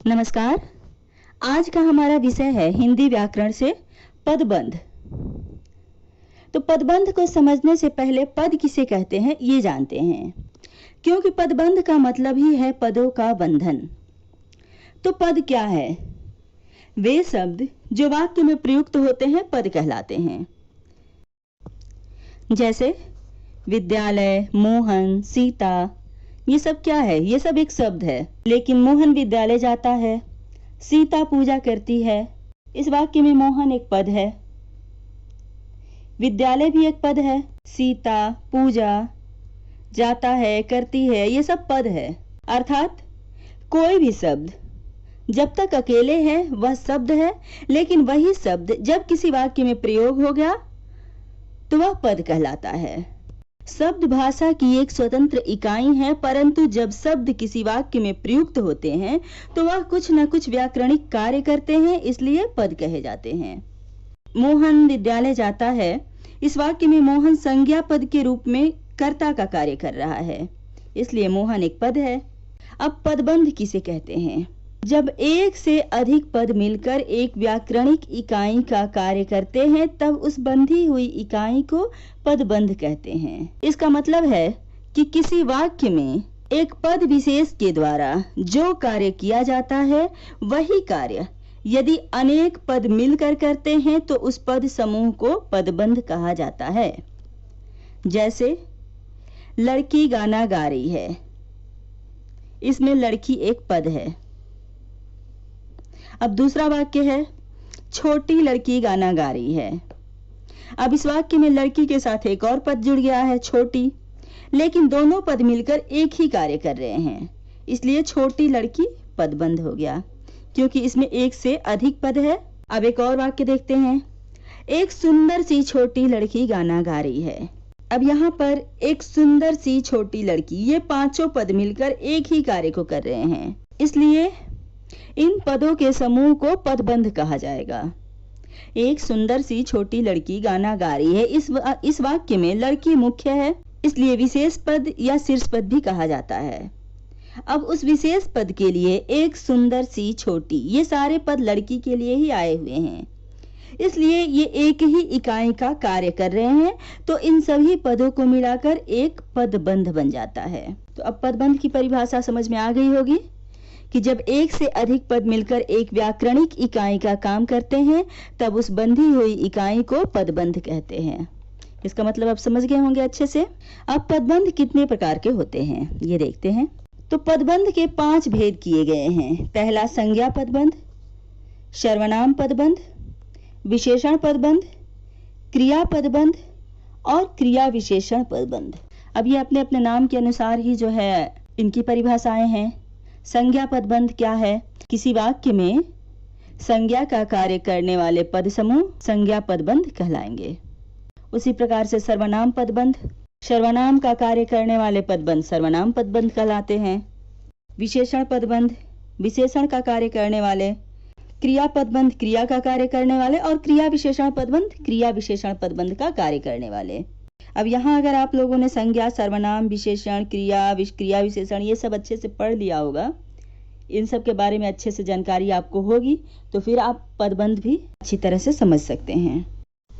नमस्कार। आज का हमारा विषय है हिंदी व्याकरण से पदबंध। तो पदबंध को समझने से पहले पद किसे कहते हैं ये जानते हैं, क्योंकि पदबंध का मतलब ही है पदों का बंधन। तो पद क्या है? वे शब्द जो वाक्य में प्रयुक्त होते हैं पद कहलाते हैं। जैसे विद्यालय, मोहन, सीता, ये सब क्या है? ये सब एक शब्द है। लेकिन मोहन विद्यालय जाता है, सीता पूजा करती है, इस वाक्य में मोहन एक पद है, विद्यालय भी एक पद है, सीता पूजा जाता है, करती है, ये सब पद है। अर्थात कोई भी शब्द जब तक अकेले है वह शब्द है, लेकिन वही शब्द जब किसी वाक्य में प्रयोग हो गया तो वह पद कहलाता है। शब्द भाषा की एक स्वतंत्र इकाई है, परंतु जब शब्द किसी वाक्य में प्रयुक्त होते हैं तो वह कुछ न कुछ व्याकरणिक कार्य करते हैं, इसलिए पद कहे जाते हैं। मोहन विद्यालय जाता है, इस वाक्य में मोहन संज्ञा पद के रूप में कर्ता का कार्य कर रहा है, इसलिए मोहन एक पद है। अब पदबंध किसे कहते हैं? जब एक से अधिक पद मिलकर एक व्याकरणिक इकाई का कार्य करते हैं तब उस बंधी हुई इकाई को पदबंध कहते हैं। इसका मतलब है कि किसी वाक्य में एक पद विशेष के द्वारा जो कार्य किया जाता है वही कार्य यदि अनेक पद मिलकर करते हैं तो उस पद समूह को पदबंध कहा जाता है। जैसे लड़की गाना गा रही है, इसमें लड़की एक पद है। अब दूसरा वाक्य है छोटी लड़की गाना गा रही है। अब इस वाक्य में लड़की के साथ एक और पद जुड़ गया है, छोटी, लेकिन दोनों पद मिलकर एक ही कार्य कर रहे हैं, इसलिए छोटी लड़की पदबंध हो गया, क्योंकि इसमें एक से अधिक पद है। अब एक और वाक्य देखते हैं, एक सुंदर सी छोटी लड़की गाना गा रही है। अब यहाँ पर एक सुंदर सी छोटी लड़की, ये पांचों पद मिलकर एक ही कार्य को कर रहे हैं, इसलिए इन पदों के समूह को पदबंध कहा जाएगा। एक सुंदर सी छोटी लड़की गाना गा रही है, इस वाक्य में लड़की मुख्य है, इसलिए विशेष पद या शीर्ष पद भी कहा जाता है। अब उस विशेष पद के लिए एक सुंदर सी छोटी, ये सारे पद लड़की के लिए ही आए हुए हैं, इसलिए ये एक ही इकाई का कार्य कर रहे हैं, तो इन सभी पदों को मिलाकर एक पदबंध बन जाता है। तो अब पदबंध की परिभाषा समझ में आ गई होगी कि जब एक से अधिक पद मिलकर एक व्याकरणिक इकाई का काम करते हैं तब उस बंधी हुई इकाई को पदबंध कहते हैं। इसका मतलब आप समझ गए होंगे अच्छे से। अब पदबंध कितने प्रकार के होते हैं ये देखते हैं। तो पदबंध के 5 भेद किए गए हैं। पहला संज्ञा पदबंध, सर्वनाम पदबंध, विशेषण पदबंध, क्रिया पदबंध और क्रिया विशेषण पदबंध। अब ये अपने अपने नाम के अनुसार ही जो है इनकी परिभाषाएं हैं। संज्ञा पदबंध क्या है? किसी वाक्य में संज्ञा का कार्य करने वाले पद समूह संज्ञा पदबंध कहलाएंगे। उसी प्रकार से सर्वनाम पदबंध, सर्वनाम का कार्य करने वाले पदबंध सर्वनाम पदबंध कहलाते हैं। विशेषण पदबंध, विशेषण का कार्य करने वाले। क्रिया पदबंध, क्रिया का कार्य करने वाले। और क्रिया विशेषण पदबंध, क्रिया विशेषण पदबंध का कार्य करने वाले। अब यहाँ अगर आप लोगों ने संज्ञा, सर्वनाम, विशेषण, क्रिया विशेषण ये सब अच्छे से पढ़ लिया होगा, इन सब के बारे में अच्छे से जानकारी आपको होगी, तो फिर आप पदबंध भी अच्छी तरह से समझ सकते हैं।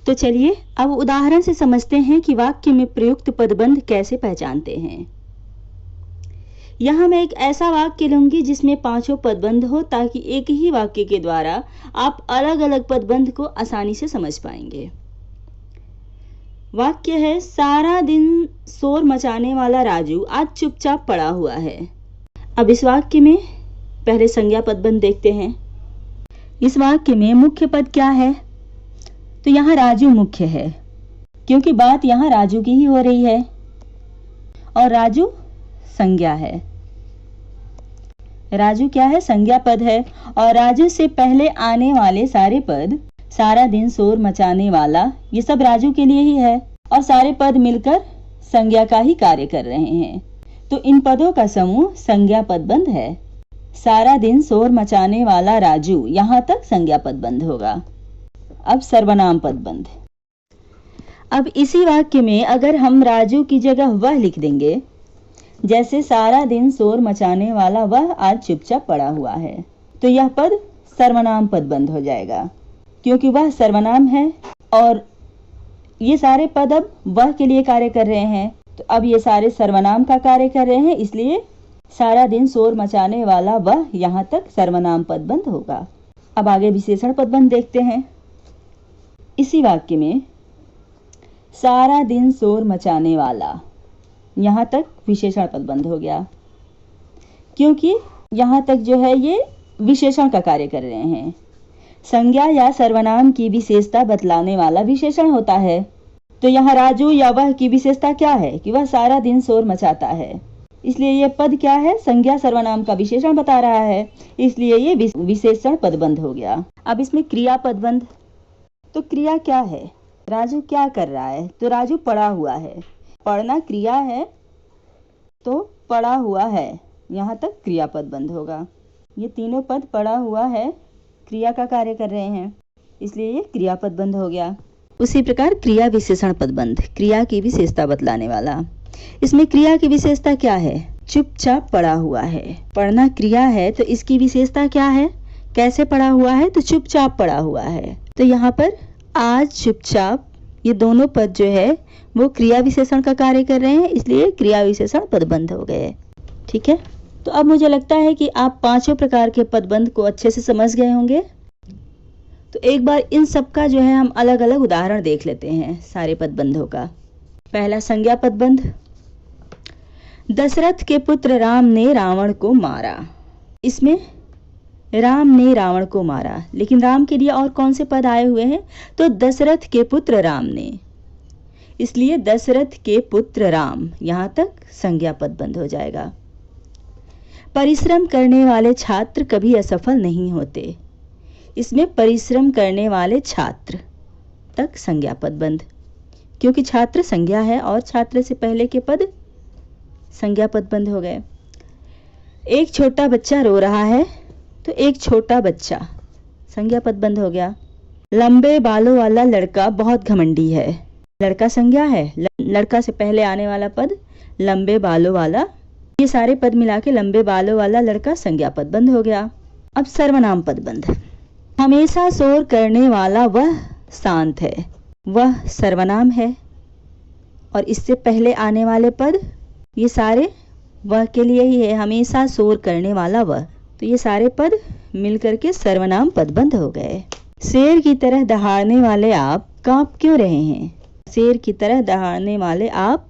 तो चलिए अब उदाहरण से समझते हैं कि वाक्य में प्रयुक्त पदबंध कैसे पहचानते हैं। यहाँ मैं एक ऐसा वाक्य लूंगी जिसमें 5 पदबंध हो, ताकि एक ही वाक्य के द्वारा आप अलग अलग पदबंध को आसानी से समझ पाएंगे। वाक्य है सारा दिन शोर मचाने वाला राजू आज चुपचाप पड़ा हुआ है। अब इस वाक्य में पहले संज्ञा पदबंध देखते हैं। इस वाक्य में मुख्य पद क्या है? तो यहाँ राजू मुख्य है, क्योंकि बात यहाँ राजू की ही हो रही है और राजू संज्ञा है। राजू क्या है? संज्ञा पद है। और राजू से पहले आने वाले सारे पद, सारा दिन शोर मचाने वाला, ये सब राजू के लिए ही है और सारे पद मिलकर संज्ञा का ही कार्य कर रहे हैं, तो इन पदों का समूह संज्ञा पदबंध है। सारा दिन शोर मचाने वाला राजू, यहाँ तक संज्ञा पदबंध होगा। अब सर्वनाम पदबंध। अब इसी वाक्य में अगर हम राजू की जगह वह लिख देंगे, जैसे सारा दिन शोर मचाने वाला वह आज चुपचाप पड़ा हुआ है, तो यह पद सर्वनाम पद बंध हो जाएगा, क्योंकि वह सर्वनाम है और ये सारे पद अब वह के लिए कार्य कर रहे हैं। तो अब ये सारे सर्वनाम का कार्य कर रहे हैं, इसलिए सारा दिन शोर मचाने वाला वह यहाँ तक सर्वनाम पद बंध होगा। अब आगे विशेषण पद बंध देखते हैं। इसी वाक्य में सारा दिन शोर मचाने वाला, यहाँ तक विशेषण पद बंध हो गया, क्योंकि यहाँ तक जो है ये विशेषण का कार्य कर रहे हैं। संज्ञा या सर्वनाम की विशेषता बतलाने वाला विशेषण होता है। तो यहाँ राजू या वह की विशेषता क्या है कि वह सारा दिन शोर मचाता है, इसलिए ये पद क्या है, संज्ञा सर्वनाम का विशेषण बता रहा है, इसलिए ये विशेषण पदबंध हो गया। अब इसमें क्रिया पदबंध। तो क्रिया क्या है, राजू क्या कर रहा है, तो राजू पड़ा हुआ है। पढ़ना क्रिया है, तो पड़ा हुआ है, यहाँ तक क्रिया पदबंध होगा। ये तीनों पद पड़ा हुआ है, क्रिया का कार्य कर रहे हैं, इसलिए ये क्रिया पदबंध हो गया। उसी प्रकार क्रिया विशेषण पदबंध, क्रिया की विशेषता बतलाने वाला। इसमें क्रिया की विशेषता क्या है, चुपचाप पड़ा हुआ है। पढ़ना क्रिया है, तो इसकी विशेषता क्या है, कैसे पड़ा हुआ है, तो चुपचाप पड़ा हुआ है। तो यहाँ पर आज, चुपचाप, ये दोनों पद जो है वो क्रिया विशेषण का कार्य कर रहे हैं, इसलिए क्रिया विशेषण पदबंध हो गए। ठीक है, तो अब मुझे लगता है कि आप पांचों प्रकार के पदबंध को अच्छे से समझ गए होंगे। तो एक बार इन सब का जो है हम अलग अलग उदाहरण देख लेते हैं सारे पदबंधों का। पहला संज्ञा पदबंध। दशरथ के पुत्र राम ने रावण को मारा। इसमें राम ने रावण को मारा, लेकिन राम के लिए और कौन से पद आए हुए हैं, तो दशरथ के पुत्र राम ने, इसलिए दशरथ के पुत्र राम, यहाँ तक संज्ञा पदबंध हो जाएगा। परिश्रम करने वाले छात्र कभी असफल नहीं होते। इसमें परिश्रम करने वाले छात्र तक संज्ञा पदबंध, क्योंकि छात्र संज्ञा है और छात्र से पहले के पद संज्ञा पदबंध हो गए। एक छोटा बच्चा रो रहा है, तो एक छोटा बच्चा संज्ञा पदबंध हो गया। लंबे बालों वाला लड़का बहुत घमंडी है। लड़का संज्ञा है, लड़का से पहले आने वाला पद लंबे बालों वाला, ये सारे पद मिला के लंबे बालों वाला लड़का संज्ञा पदबंध हो गया। अब सर्वनाम पदबंध। हमेशा शोर करने वाला वह शांत है, वह सर्वनाम है, और इससे पहले आने वाले पद ये सारे वह के लिए ही है, हमेशा शोर करने वाला वह, तो ये सारे पद मिलकर के सर्वनाम पदबंध हो गए। शेर की तरह दहाड़ने वाले आप कांप क्यों रहे हैं, शेर की तरह दहाड़ने वाले आप,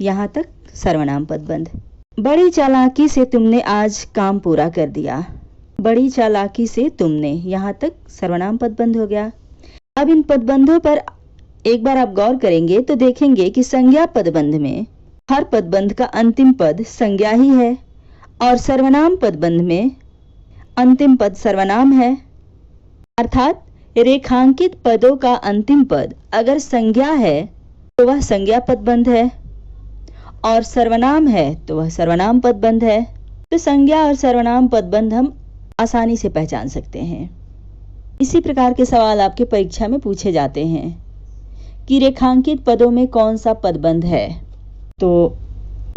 यहाँ तक सर्वनाम पदबंध। बड़ी चालाकी से तुमने आज काम पूरा कर दिया। बड़ी चालाकी से तुमने, यहाँ तक सर्वनाम पदबंध हो गया। अब इन पदबंधों पर एक बार आप गौर करेंगे तो देखेंगे कि संज्ञा पदबंध में हर पदबंध का अंतिम पद संज्ञा ही है, और सर्वनाम पदबंध में अंतिम पद सर्वनाम है। अर्थात रेखांकित पदों का अंतिम पद अगर संज्ञा है तो वह संज्ञा पदबंध है, और सर्वनाम है तो वह सर्वनाम पदबंध है। तो संज्ञा और सर्वनाम पदबंध हम आसानी से पहचान सकते हैं। इसी प्रकार के सवाल आपके परीक्षा में पूछे जाते हैं कि रेखांकित पदों में कौन सा पदबंध है। तो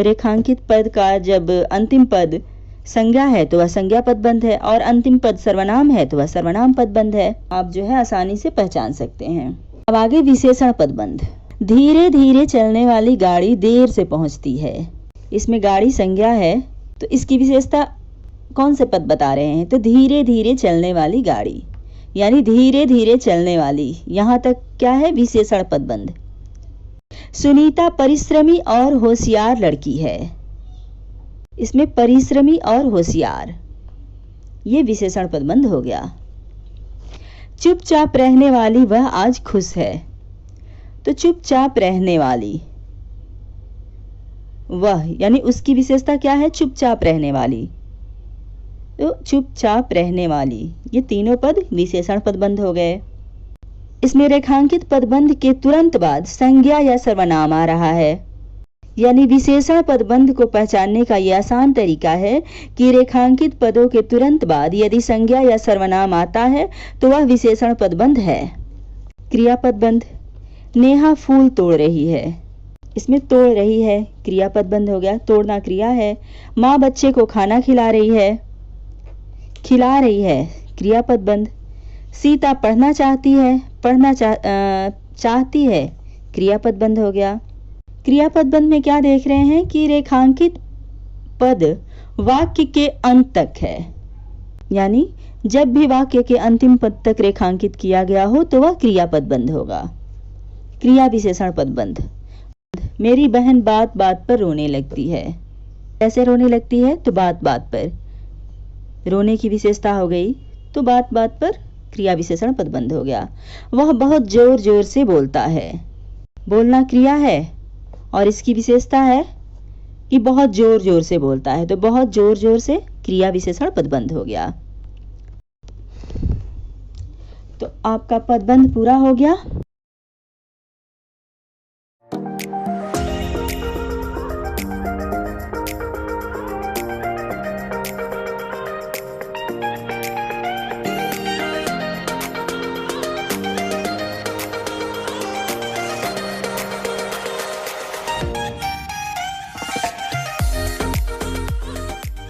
रेखांकित पद का जब अंतिम पद संज्ञा है तो वह संज्ञा पदबंध है, और अंतिम पद सर्वनाम है तो वह सर्वनाम पदबंध है। आप जो है आसानी से पहचान सकते हैं। अब आगे विशेषण पदबंध। धीरे धीरे चलने वाली गाड़ी देर से पहुंचती है। इसमें गाड़ी संज्ञा है, तो इसकी विशेषता कौन से पद बता रहे हैं, तो धीरे धीरे चलने वाली गाड़ी, यानी धीरे धीरे चलने वाली, यहाँ तक क्या है, विशेषण पदबंध। सुनीता परिश्रमी और होशियार लड़की है। इसमें परिश्रमी और होशियार, ये विशेषण पदबंध हो गया। चुपचाप रहने वाली वह आज खुश है। तो चुपचाप रहने वाली वह, यानी उसकी विशेषता क्या है, चुपचाप रहने वाली, तो चुपचाप रहने वाली, ये तीनों पद विशेषण पदबंध हो गए। इसमें रेखांकित पदबंध के तुरंत बाद संज्ञा या सर्वनाम आ रहा है, यानी विशेषण पदबंध को पहचानने का यह आसान तरीका है कि रेखांकित पदों के तुरंत बाद यदि संज्ञा या सर्वनाम आता है तो वह विशेषण पदबंध है। क्रिया पदबंध। नेहा फूल तोड़ रही है। इसमें तोड़ रही है क्रिया पदबंध हो गया, तोड़ना क्रिया है। माँ बच्चे को खाना खिला रही है, खिला रही है, क्रियापद बंध। सीता पढ़ना चाहती है, चाहती है, क्रियापद बंध हो गया। क्रियापद बंध में क्या देख रहे हैं कि रेखांकित पद वाक्य के अंत तक है, यानी जब भी वाक्य के अंतिम पद तक रेखांकित किया गया हो तो वह क्रियापद बंध होगा। क्रिया विशेषण पद बंध। मेरी बहन बात बात पर रोने लगती है। कैसे रोने लगती है? तो बात बात पर। रोने की विशेषता हो गई, तो बात बात पर क्रिया विशेषण पद बंध हो गया। वह बहुत जोर जोर से बोलता है। बोलना क्रिया है और इसकी विशेषता है कि बहुत जोर जोर से बोलता है, तो बहुत जोर जोर से क्रिया विशेषण पदबंध हो गया। तो आपका पदबंध पूरा हो गया।